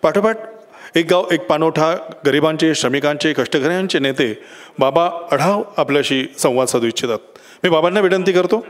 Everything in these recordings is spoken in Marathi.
पाठोपाठ एक गाव एक पाणवठा गरिबांचे, श्रमिकांचे, कष्टकऱ्यांचे नेते बाबा आढाव आपल्याशी संवाद साधू इच्छितात. मी बाबांना विनंती करतो.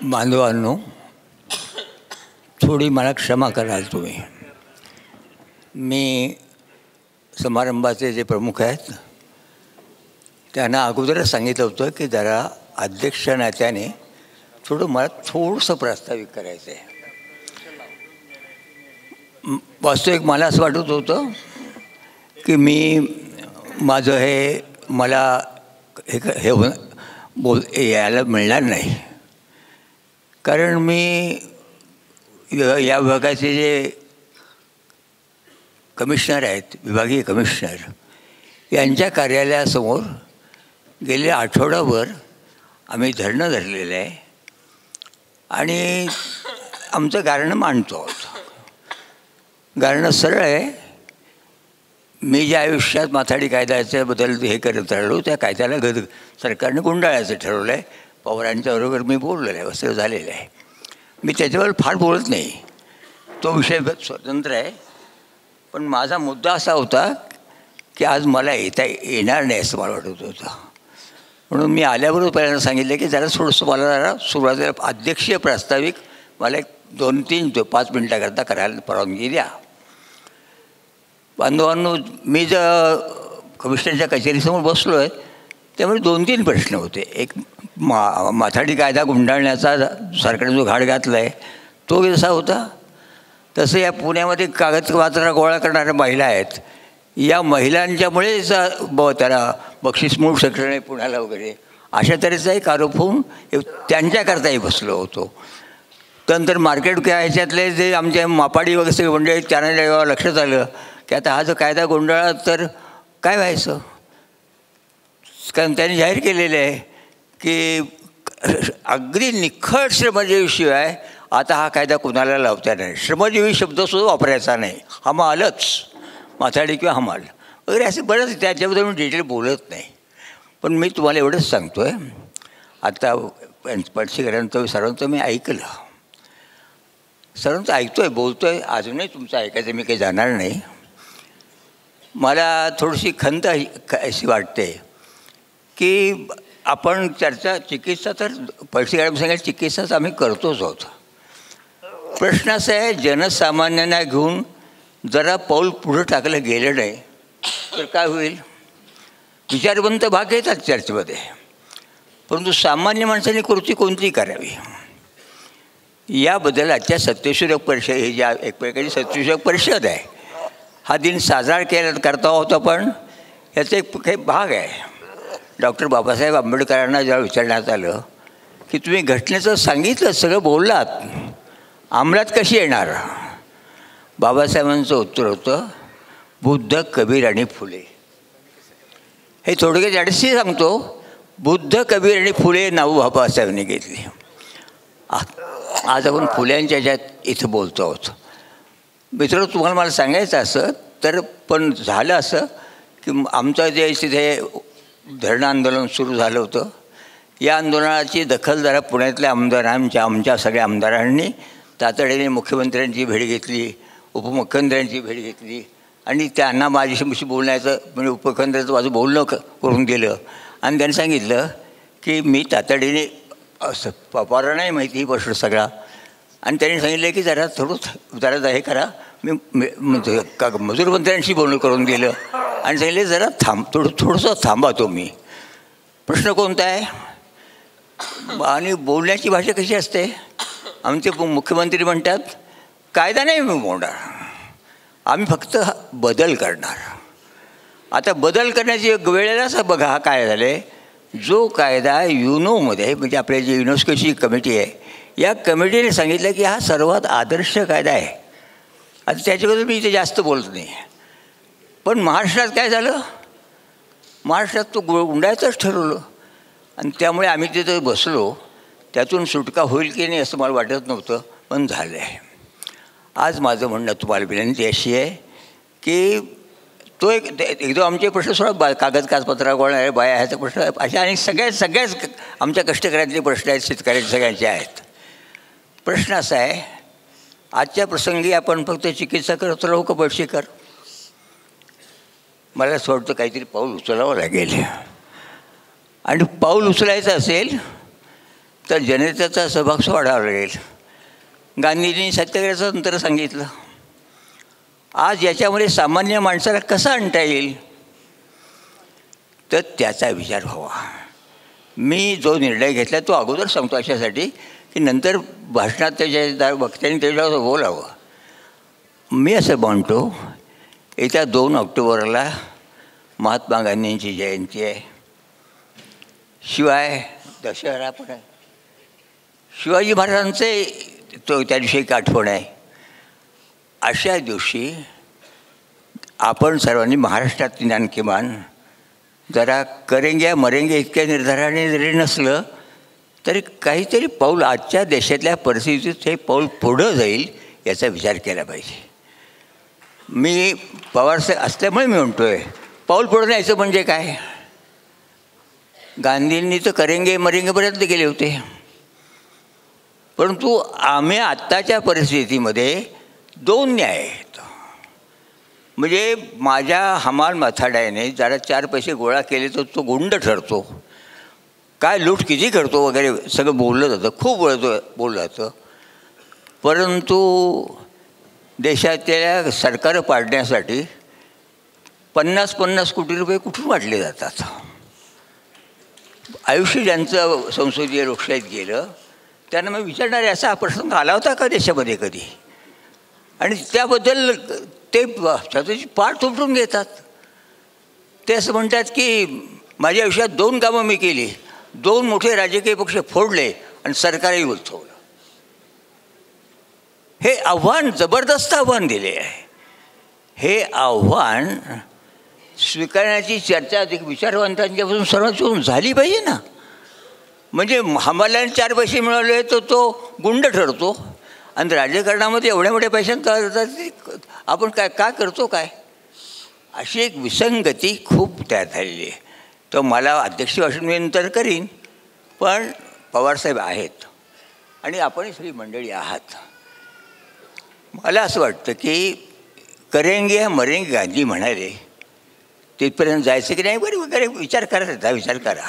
बांधवांनो, थोडी मला क्षमा कराल तुम्ही. मी समारंभाचे जे प्रमुख आहेत त्यांना अगोदरच सांगितलं होतं की जरा अध्यक्ष नात्याने मला थोडंसं प्रास्ताविक करायचं आहे. वास्तविक मला असं वाटत होतं की माझं मला यायला मिळणार नाही, कारण मी या विभागाचे जे कमिशनर आहेत, विभागीय कमिशनर, यांच्या कार्यालयासमोर गेले आठवडाभर आम्ही धरणं धरलेलं आहे आणि आमचं गारणं मांडतो आहोत. गारणं सरळ आहे. मी ज्या आयुष्यात माथाडी कायद्याच्याबद्दल करत राहिलो, त्या कायद्याला सरकारने गुंडाळायचं ठरवलं आहे. पवारांच्याबरोबर मी बोललेलं आहे, असं झालेलं आहे. मी त्याच्यावर फार बोलत नाही, तो विषय स्वतंत्र आहे. पण माझा मुद्दा असा होता की आज मला येणार नाही असं मला वाटत होतं. म्हणून मी आल्याबरोबर पहिल्यांदा सांगितलं की थोडंसं मला सुरुवातीला अध्यक्षीय प्रास्ताविक मला 2-3-5 मिनटाकरता करायला परवानगी द्या. बांधवांनो, मी जर कमिशनरच्या कचेरीसमोर बसलो आहे त्यामुळे 2-3 प्रश्न होते. एक माथाडी कायदा गुंडाळण्याचा सरकारने जो घाट घातला आहे तो कसा होता, तसं या पुण्यामध्ये कागदपत्र गोळा करणाऱ्या महिला आहेत, या महिलांच्यामुळे त्याला बक्षीस मिळू शकलं नाही पुण्याला वगैरे, अशा तऱ्हेचा एक आरोप होऊन त्यांच्याकरताही बसलो होतो. त्यानंतर मार्केट ह्याच्यातले जे आमचे मापाडी वगैरे सगळे मंडळी, त्यांना जेव्हा लक्षात आलं की आता हा जर कायदा गोंधळा तर काय व्हायचं, कारण त्यांनी जाहीर केलेलं आहे की अगदी निखळ श्रमजीवीशिवाय आता हा कायदा कुणाला लावता नाही. श्रमजीवी शब्दसुद्धा वापरायचा नाही, हमालच, माथाडी किंवा हमाल वगैरे असे बरंच, त्याच्याबद्दल मी डिटेल बोलत नाही. पण मी तुम्हाला एवढंच सांगतो आहे, आता स्पर्शीकरांचं सर्वांचं मी ऐकलं, सर्वांचं ऐकतो आहे, बोलतो आहे, अजूनही तुमचं ऐकायचं मी काही जाणार नाही. मला थोडीशी खंत अशी वाटते की आपण चिकित्सा तर स्पर्शीकरांनी सांगितलं चिकित्साच आम्ही करतोच आहोत. प्रश्न असा आहे, जनसामान्यांना घेऊन जरा पाऊल पुढं टाकलं गेलं नाही तर काय होईल. विचारवंत भाग येतात चर्चेमध्ये, परंतु सामान्य माणसांनी कृती कोणती करावी याबद्दल आजच्या सत्यशोधक परिषद, ही ज्या एक प्रकारची सत्यशोधक परिषद आहे, हा दिन साजरा करता होता. पण याचा एक काही भाग आहे. डॉक्टर बाबासाहेब आंबेडकरांना जेव्हा विचारण्यात आलं की तुम्ही घटनेचं सांगितलं, सगळं बोललात, अंमलात कशी येणार, बाबासाहेबांचं उत्तर होतं बुद्ध, कबीर आणि फुले. हे थोडक्यात ॲडसी सांगतो, बुद्ध, कबीर आणि फुले नावं बाबासाहेबांनी घेतली. आज आपण फुल्यांच्या ह्याच्यात इथं बोलतो आहोत. मित्र, तुम्हाला मला सांगायचं असं तर, पण झालं असं की आमचं जे तिथे धरणं आंदोलन सुरू झालं होतं, या आंदोलनाची दखल जरा पुण्यातल्या आमच्या सगळ्या आमदारांनी तातडीने मुख्यमंत्र्यांची भेट घेतली, उपमुख्यमंत्र्यांची भेट घेतली आणि त्यांना माझ्याशी बोलण्याचं, म्हणजे उपमुख्यमंत्र्यांचं माझं बोलणं करून दिलं. आणि त्यांनी सांगितलं की मी तातडीने, असं पवारांना नाही माहिती ही गोष्ट सगळा, आणि त्यांनी सांगितलं की जरा हे करा. मी मजूर मंत्र्यांशी बोलणं करून दिलं आणि सांगितलं जरा थोडंसं थांबा तुम्ही. प्रश्न कोणता आहे, आणि बोलण्याची भाषा कशी असते. आमचे मुख्यमंत्री म्हणतात कायदा नाही मी मोडणार, आम्ही फक्त बदल करणार. आता बदल करण्याची वेळेलाच बघा हा काय झालं आहे, जो कायदा युनोमध्ये, म्हणजे आपल्या जी युनेस्कोची कमिटी आहे, या कमिटीने सांगितलं की हा सर्वात आदर्श कायदा आहे. आता त्याच्याबद्दल मी इथे जास्त बोलत नाही. पण महाराष्ट्रात काय झालं, महाराष्ट्रात तो गुंडायचंच ठरवलं आणि त्यामुळे आम्ही तिथे बसलो. त्यातून सुटका होईल की नाही असं मला वाटत नव्हतं, पण झालं आहे. आज माझं म्हणणं तुम्हाला विनंती अशी आहे की तो एकदम आमचे प्रश्न सोडा, कागदपत्रा गोळा बाया ह्याचा प्रश्न अशा आणि सगळ्याच आमच्या कष्टकऱ्यांचे प्रश्न आहेत, शेतकऱ्यांचे सगळ्यांचे आहेत. प्रश्न असा आहे, आजच्या प्रसंगी आपण फक्त चिकित्सा करत राहू का बडशेकर? मला असं वाटतं काहीतरी पाऊल उचलावं लागेल. आणि पाऊल उचलायचं असेल तर जनतेचा सहभाग वाढावा लागेल. गांधीजींनी सत्याग्रहाचं नंतर सांगितलं. आज याच्यामध्ये सामान्य माणसाला कसं आणता येईल तर त्याचा विचार व्हावा. मी जो निर्णय घेतला तो अगोदर सांगतो अशासाठी की नंतर भाषणात त्याच्या वक्त्यांनी त्याच्यावर बोलावं. मी असं म्हणतो, येत्या 2 ऑक्टोबरला महात्मा गांधींची जयंती आहे. शिवाय दशहरा पण आहे. शिवाजी महाराजांचे तो त्या दिवशी एक आठवण आहे. अशा दिवशी आपण सर्वांनी महाराष्ट्रात निदान किमान जरा करेंगे मरेंगे इतक्या निर्धाराने जरी नसलं तरी काहीतरी पाऊल आजच्या देशातल्या परिस्थितीत हे पाऊल पुढं जाईल याचा विचार केला पाहिजे. मी पवारसाहेब असल्यामुळे मी म्हणतो आहे, पाऊल पुढं न्यायचं म्हणजे काय? गांधींनी तर करेंगे मरेंगेपर्यंत गेले होते. परंतु आम्ही आत्ताच्या परिस्थितीमध्ये 2 न्याय आहेत. म्हणजे माझ्या हमाल मथाड्याने जरा 4 पैसे गोळा केले तर तो गुंड ठरतो, काय लूट किती करतो वगैरे सगळं बोललं जातं, खूप बोललं जातं. परंतु देशातल्या सरकारं पाडण्यासाठी 50-50 कोटी रुपये कुठून वाटले जातात? आयुष्य ज्यांचं संसदीय लोकशाहीत गेलं त्यांना मग विचारणारे असा हा प्रसंग आला होता का देशामध्ये कधी? आणि त्याबद्दल ते स्वतःची पाठ थोपटून घेतात. ते असं म्हणतात की माझ्या आयुष्यात 2 कामं मी केली, 2 मोठे राजकीय पक्ष फोडले आणि सरकारही उलथवलं. हे आव्हान जबरदस्त आव्हान दिले आहे. हे आव्हान स्वीकारण्याची चर्चा विचारवंतांच्यापासून सर्वांपासून झाली पाहिजे ना. म्हणजे हमालाने 4 पैसे मिळवले तर तो गुंड ठरतो आणि राजकारणामध्ये एवढ्या मोठ्या पैशांचा आपण काय करतो काय? अशी एक विसंगती खूप तयार झालेली आहे. तर मला अध्यक्ष भाषण मी नंतर करीन, पण पवारसाहेब आहेत आणि आपणही सगळी मंडळी आहात. मला असं वाटतं की करेंगे मरेंगे गांधी म्हणाले तिथपर्यंत जायचं की नाही वगैरे विचार करा.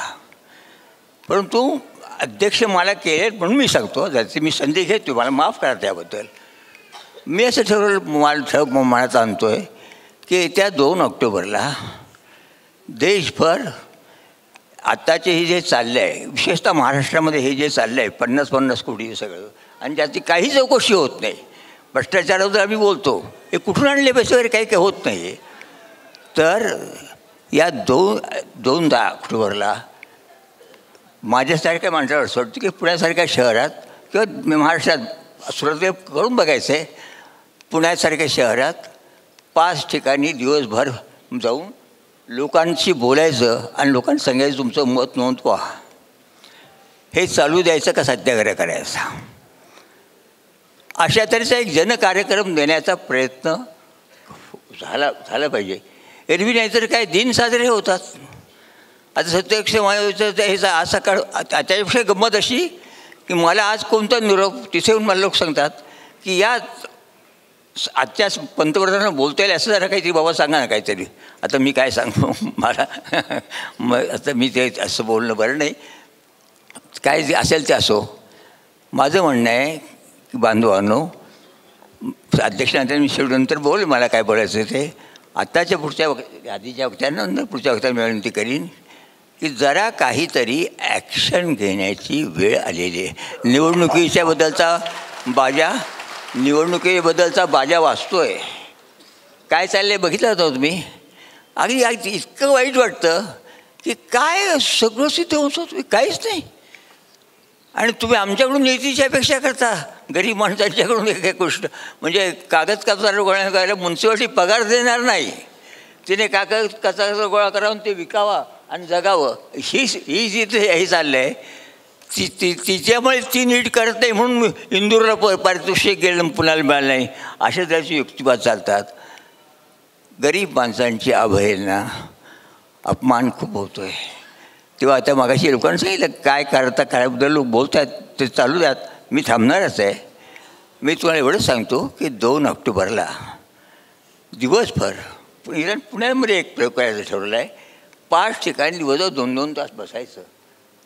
परंतु अध्यक्ष मला केले म्हणून मी सांगतो, ज्याची मी संधी घेतो, मला माफ करा त्याबद्दल. मी असं ठरवलं मनात आणतो आहे की येत्या 2 ऑक्टोबरला देशभर आत्ताचे हे जे चाललं आहे, विशेषतः महाराष्ट्रामध्ये हे जे चाललं आहे 50-50 कोटी सगळं, आणि त्याची काही चौकशी होत नाही. भ्रष्टाचाराबद्दल आम्ही बोलतो, हे कुठून आणले पैसे वगैरे काही होत नाही आहे. तर या 2 ऑक्टोबरला माझ्यासारख्या माणसाला असं वाटतं की पुण्यासारख्या शहरात किंवा महाराष्ट्रात सुरुवात करून बघायचं आहे, पुण्यासारख्या शहरात 5 ठिकाणी दिवसभर जाऊन लोकांशी बोलायचं आणि लोकांना सांगायचं तुमचं मत नोंदवा. हे चालू द्यायचं का सत्याग्रह करायचा? अशा तऱ्हेचा एक जनकार्यक्रम देण्याचा प्रयत्न झाला पाहिजे. एरवी नाहीतर काय दिन साजरे होतात. आता सत्यक्षमाचं हे आज सकाळ त्याच्यापेक्षा गंमत अशी की मला आज कोणता निरोप तिथे येऊन मला लोक सांगतात की या आजच्या पंतप्रधानांना बोलता येईल असं जरा काहीतरी बाबा सांगा ना काहीतरी. आता मी काय सांगू, मला मग आता मी ते असं बोलणं बरं नाही. काय असेल ते असो. माझं म्हणणं आहे की बांधवांनो, अध्यक्षानंतर मी शेवटनंतर बोल मला काय बोलायचं ते. आत्ताच्या आधीच्या वक्त्यांनंतर पुढच्या वक्त्यांना मी विनंती करीन की जरा काहीतरी ॲक्शन घेण्याची वेळ आलेली आहे. निवडणुकीबद्दलचा बाजा वाजतो आहे. काय चाललं आहे बघितलं होतं तुम्ही? अगदी इतकं वाईट वाटतं की काय सगळं सिद्ध होतं काहीच नाही. आणि तुम्ही आमच्याकडून नीतीची अपेक्षा करता, गरीब माणसांच्याकडून एक एक गोष्ट म्हणजे कागद कचरा गोळा करायला म्युन्सिपाल्टी पगार देणार नाही. तिने कागद कचरा गोळा करावून ते विकावा आणि जगावं, ही जी हे चाललं आहे तिच्यामुळे ती नीट करत नाही म्हणून इंदूरला पारितोषिक गेलं पुण्याला मिळालं नाही. अशा त्याचे युक्तिवाद चालतात. गरीब माणसांची अवहेलना अपमान खूप होतो आहे. तेव्हा आता मागाशी लोकांनी सांगितलं काय करता कायबद्दल लोक बोलत आहेत ते चालू द्यात. मी थांबणारच आहे. मी तुम्हाला एवढंच सांगतो की 2 ऑक्टोबरला दिवसभर इव्हन पुण्यामध्ये एक प्रयोग करायचं ठरवलं आहे. 5 ठिकाणी दिवसभर 2-2 तास बसायचं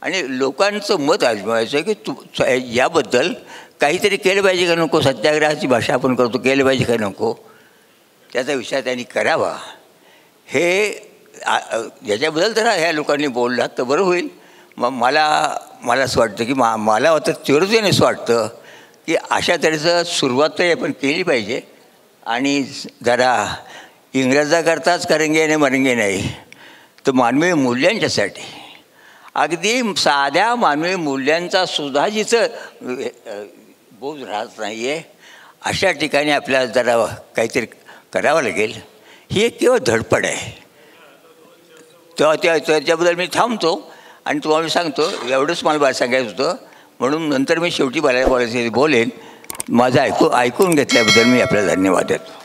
आणि लोकांचं मत आजमावायचं की याबद्दल काहीतरी केलं पाहिजे का नको, सत्याग्रहाची भाषा आपण करतो, केलं पाहिजे का नको, त्याचा विचार त्यांनी करावा. हे याच्याबद्दल जर ह्या लोकांनी बोललात तर बरं होईल. मग मला असं वाटतं की मला आता तीव्रतेने असं वाटतं की अशा तऱ्हेचं सुरुवात तरी आपण केली पाहिजे आणि जरा इंग्रजाकरताच करेंगे नाही मरेंगे नाही तर मानवी मूल्यांच्यासाठी अगदी साध्या मानवी मूल्यांचा सुद्धा जिथं बोध राहत नाही आहे अशा ठिकाणी आपल्याला जरा काहीतरी करावं लागेल. ही एक केवळ धडपड आहे. तेव्हा त्याच्याबद्दल मी थांबतो आणि तुम्हाला मी सांगतो एवढंच मला सांगायचं होतं. म्हणून नंतर मी शेवटी बोलायचं बोलेन. माझं ऐकून घेतल्याबद्दल मी आपल्याला धन्यवाद देतो.